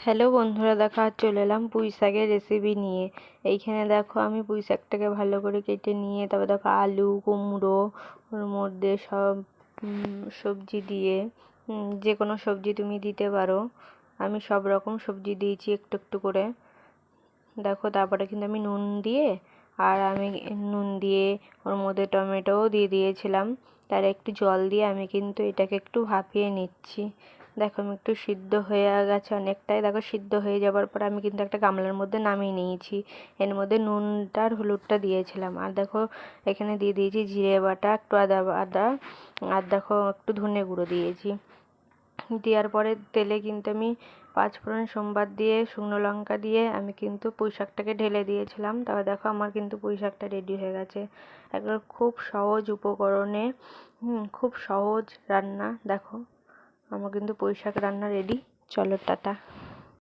Hello বন্ধুরা, দেখো আজ চলে এলাম পুঁই শাকের রেসিপি নিয়ে। এইখানে দেখো আমি পুঁই শাকটাকে ভালো করে কেটে নিয়ে তারপর দেখো আলু কুমড়ো ওর মধ্যে সব সবজি দিয়ে, যে কোনো সবজি তুমি দিতে পারো। আমি সব রকম সবজি দিয়েছি একটু একটু করে। দেখো তারপরে কিন্তু আমি নুন দিয়ে ওর মধ্যে টমেটোও দিয়ে দিয়েছিলাম। তার একটু জল দিয়ে আমি কিন্তু এটাকে একটু ভাপিয়ে নিচ্ছি। দেখো আমি একটু সিদ্ধ হয়ে গেছে অনেকটাই। দেখো সিদ্ধ হয়ে যাবার পর আমি কিন্তু একটা গামলার মধ্যে নামিয়ে নিয়েছি। এর মধ্যে নুনটা আর হলুদটা দিয়েছিলাম। আর দেখো এখানে দিয়ে দিয়েছি জিরে বাটা, একটু আদা আদা, আর দেখো একটু ধনে গুঁড়ো দিয়েছি। দেওয়ার পরে তেলে কিন্তু আমি পাঁচফোড়ন সোমবার দিয়ে শুকনো লঙ্কা দিয়ে আমি কিন্তু পুঁই শাকটাকে ঢেলে দিয়েছিলাম। তারপর দেখো আমার কিন্তু পুঁই শাকটা রেডি হয়ে গেছে। একবার খুব সহজ উপকরণে, খুব সহজ রান্না। দেখো আমার কিন্তু পুঁই শাক রান্না রেডি। চলো টাটা।